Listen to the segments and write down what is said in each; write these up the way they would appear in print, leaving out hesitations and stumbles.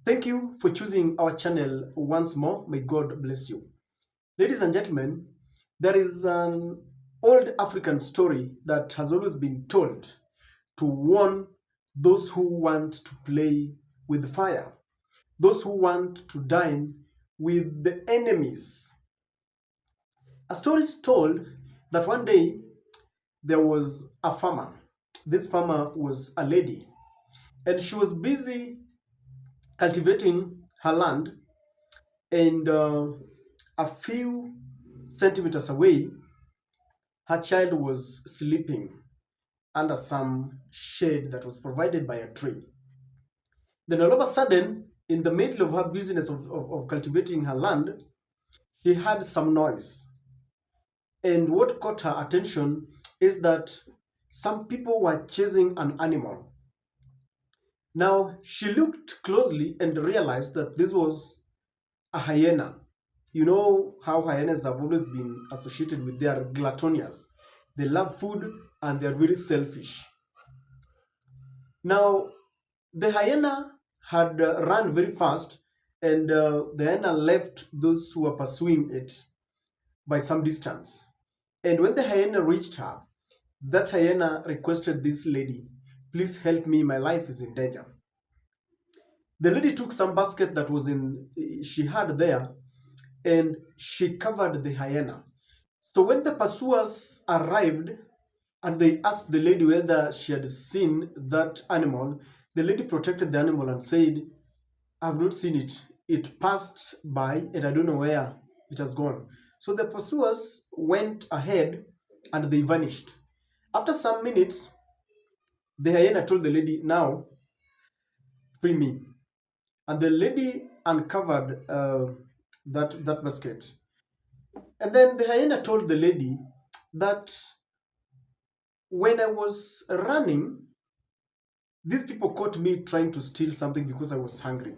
Thank you for choosing our channel once more. May God bless you. Ladies and gentlemen, there is an old African story that has always been told to warn those who want to play with fire, those who want to dine with the enemies. A story is told that one day there was a farmer. This farmer was a lady, and she was busy cultivating her land, and a few centimeters away, her child was sleeping under some shade that was provided by a tree. Then all of a sudden, in the middle of her business of cultivating her land, she heard some noise. And what caught her attention is that some people were chasing an animal. Now, she looked closely and realized that this was a hyena. You know how hyenas have always been associated with their gluttonous. They love food and they're very selfish. Now, the hyena had run very fast, and the hyena left those who were pursuing it by some distance. And when the hyena reached her, that hyena requested this lady, "Please help me, my life is in danger." The lady took some basket that was in she had there, and she covered the hyena. So when the pursuers arrived and they asked the lady whether she had seen that animal, the lady protected the animal and said, "I've not seen it. It passed by and I don't know where it has gone." So the pursuers went ahead and they vanished. After some minutes, the hyena told the lady, "Now, free me." And the lady uncovered that basket. And then the hyena told the lady that when I was running, these people caught me trying to steal something because I was hungry.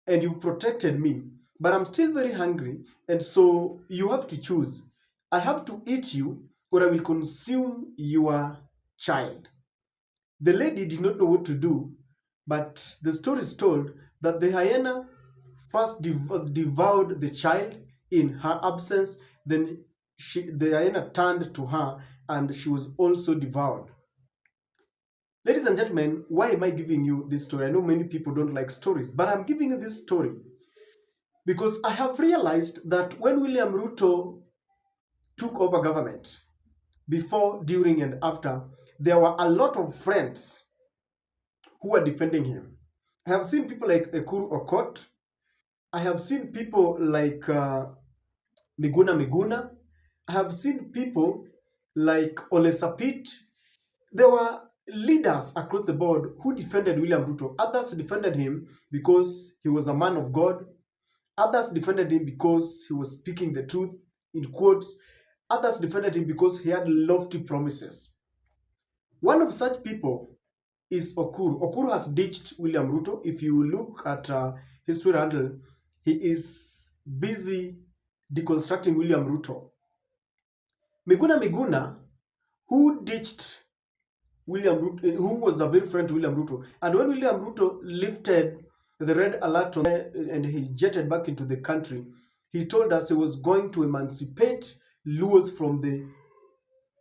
And you protected me, but I'm still very hungry. And so you have to choose. I have to eat you, or I will consume your child. The lady did not know what to do, but the story is told that the hyena first devoured the child in her absence. Then the hyena turned to her and she was also devoured. Ladies and gentlemen, why am I giving you this story? I know many people don't like stories, but I'm giving you this story because I have realized that when William Ruto took over government, before, during, and after, there were a lot of friends who were defending him. I have seen people like Ekuru Okot. I have seen people like Miguna Miguna. I have seen people like Ole Sapit. There were leaders across the board who defended William Ruto. Others defended him because he was a man of God. Others defended him because he was speaking the truth, in quotes. Others defended him because he had lofty promises. One of such people is Okuru. Okuru has ditched William Ruto. If you look at his Twitter handle, he is busy deconstructing William Ruto. Miguna Miguna, who ditched William Ruto, who was a very friend to William Ruto, and when William Ruto lifted the red alert on and he jetted back into the country, he told us he was going to emancipate Luos from the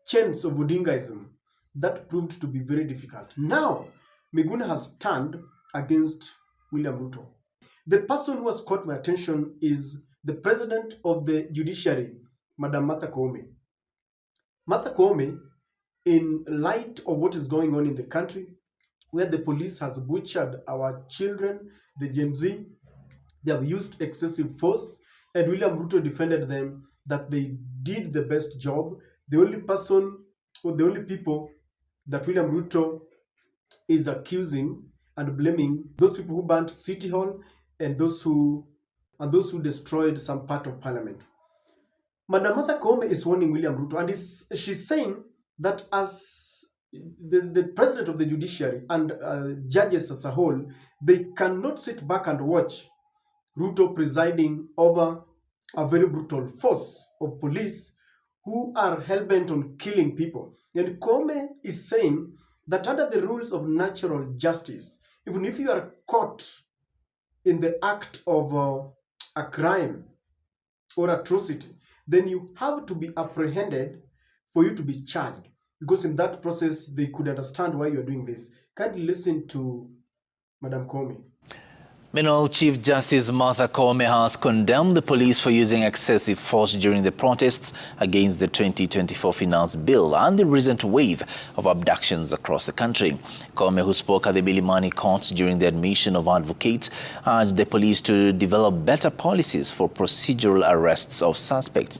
chains of Odingaism. That proved to be very difficult. Now, Miguna has turned against William Ruto. The person who has caught my attention is the president of the judiciary, Madam Martha Koome. Martha Koome, in light of what is going on in the country, where the police has butchered our children, the Gen Z, they have used excessive force, and William Ruto defended them that they did the best job. The only person or the only people that William Ruto is accusing and blaming those people who burnt City Hall and those who destroyed some part of Parliament. Madam Martha Koome is warning William Ruto, and she's saying that as the president of the judiciary and judges as a whole, they cannot sit back and watch Ruto presiding over a very brutal force of police who are hell-bent on killing people. And Koome is saying that under the rules of natural justice, even if you are caught in the act of a crime or atrocity, then you have to be apprehended for you to be charged. Because in that process, they could understand why you're doing this. Kindly listen to Madam Koome. Meanwhile, Chief Justice Martha Koome has condemned the police for using excessive force during the protests against the 2024 Finance Bill and the recent wave of abductions across the country. Koome, who spoke at the Milimani courts during the admission of advocates, urged the police to develop better policies for procedural arrests of suspects.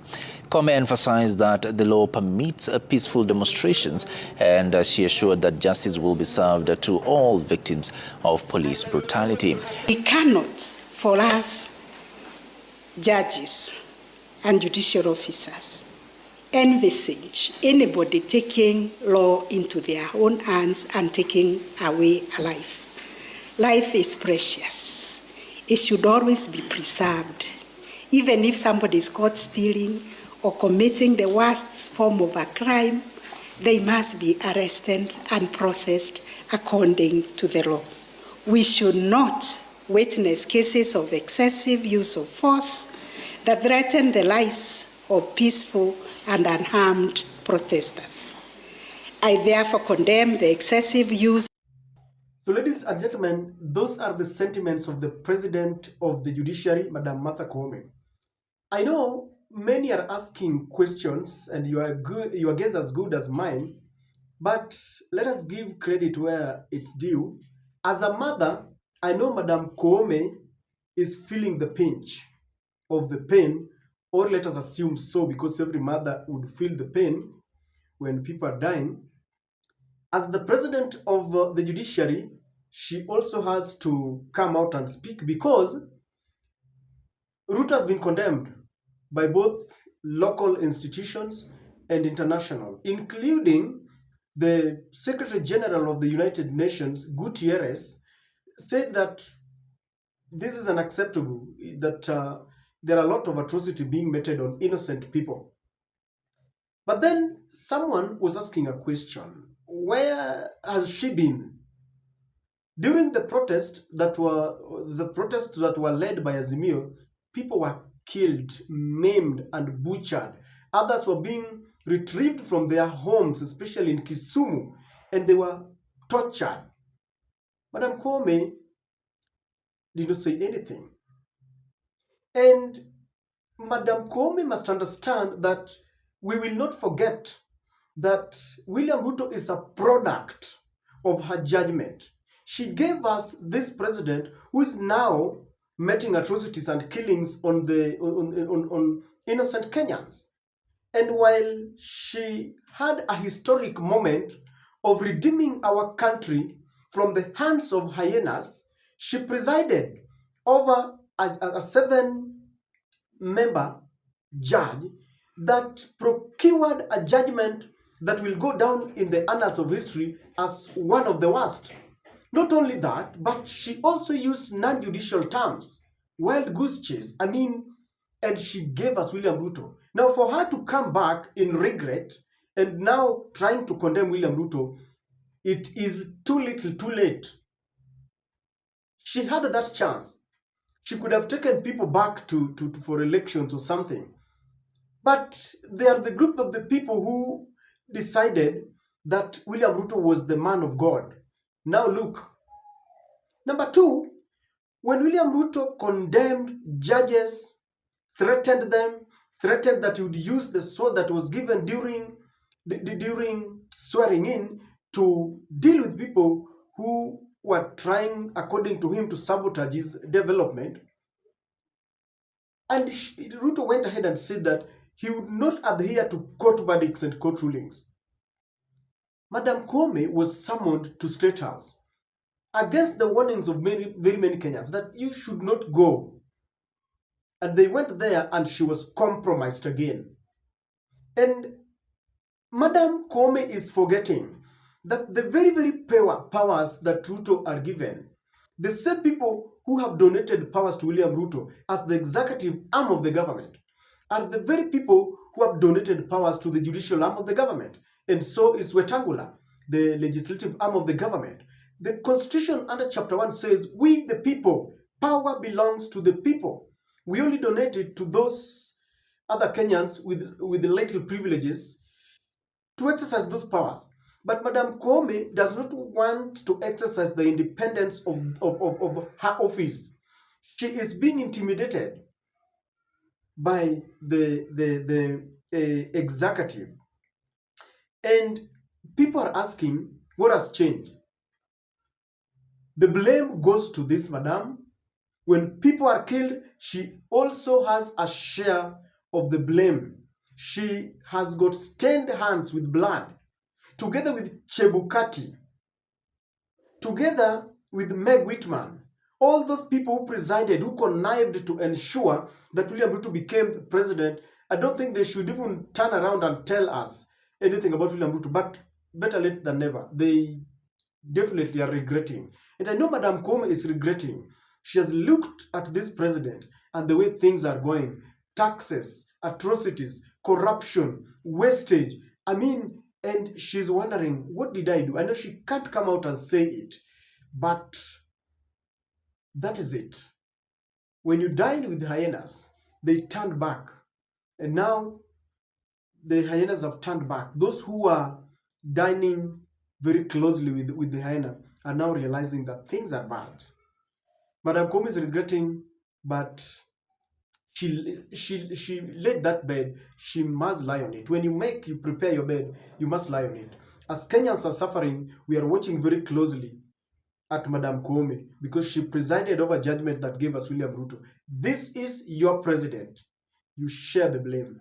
Koome emphasized that the law permits peaceful demonstrations, and she assured that justice will be served to all victims of police brutality. We cannot, for us, judges and judicial officers, envisage anybody taking law into their own hands and taking away a life. Life is precious. It should always be preserved. Even if somebody is caught stealing or committing the worst form of a crime, they must be arrested and processed according to the law. We should not witness cases of excessive use of force that threaten the lives of peaceful and unharmed protesters. I therefore condemn the excessive use. So, ladies and gentlemen, those are the sentiments of the President of the Judiciary, Madam Martha Koome. I know many are asking questions, and your guess as good as mine, but let us give credit where it's due. As a mother, I know Madam Koome is feeling the pinch of the pain, or let us assume so, because every mother would feel the pain when people are dying. As the President of the Judiciary, she also has to come out and speak, because Ruto has been condemned by both local institutions and international, including the Secretary General of the United Nations, Gutierrez, said that this is unacceptable, that there are a lot of atrocity being meted on innocent people. But then someone was asking a question: where has she been? During the protests that were led by Azimio, people were killed, maimed, and butchered. Others were being retrieved from their homes, especially in Kisumu, and they were tortured. Madam Koome did not say anything. And Madam Koome must understand that we will not forget that William Ruto is a product of her judgment. She gave us this president who is now meting atrocities and killings on innocent Kenyans. And while she had a historic moment of redeeming our country from the hands of hyenas, she presided over a 7-member judge that procured a judgment that will go down in the annals of history as one of the worst. Not only that, but she also used non-judicial terms, wild goose chase, and she gave us William Ruto. Now, for her to come back in regret and now trying to condemn William Ruto, it is too little, too late. She had that chance. She could have taken people back for elections or something. But they are the group of the people who decided that William Ruto was the man of God. Now look. Number two, when William Ruto condemned judges, threatened them, threatened that he would use the sword that was given during swearing in to deal with people who were trying, according to him, to sabotage his development. And Ruto went ahead and said that he would not adhere to court verdicts and court rulings. Madam Koome was summoned to State House against the warnings of very many Kenyans that you should not go. And they went there and she was compromised again. And Madam Koome is forgetting that the very powers that Ruto are given, the same people who have donated powers to William Ruto as the executive arm of the government are the very people who have donated powers to the judicial arm of the government. And so is Wetangula, the legislative arm of the government. The Constitution under Chapter 1 says, we the people power belongs to the people. We only donate it to those other Kenyans with the little privileges to exercise those powers. But Madam Koome does not want to exercise the independence of her office. She is being intimidated by the executive. And people are asking, what has changed? The blame goes to this madam. When people are killed, she also has a share of the blame. She has got stained hands with blood, together with Chebukati, together with Meg Whitman. All those people who presided, who connived to ensure that William Ruto became president, I don't think they should even turn around and tell us anything about William Ruto, but better late than never. They definitely are regretting. And I know Madam Koome is regretting. She has looked at this president and the way things are going. Taxes, atrocities, corruption, wastage. I mean, and she's wondering, what did I do? I know she can't come out and say it, but that is it. When you dine with the hyenas, they turned back. And now the hyenas have turned back. Those who are dining very closely with the hyena are now realizing that things are bad. Madam Koome is regretting, but she laid that bed. She must lie on it. When you prepare your bed, you must lie on it. As Kenyans are suffering, we are watching very closely at Madam Koome because she presided over judgment that gave us William Ruto. This is your president. You share the blame.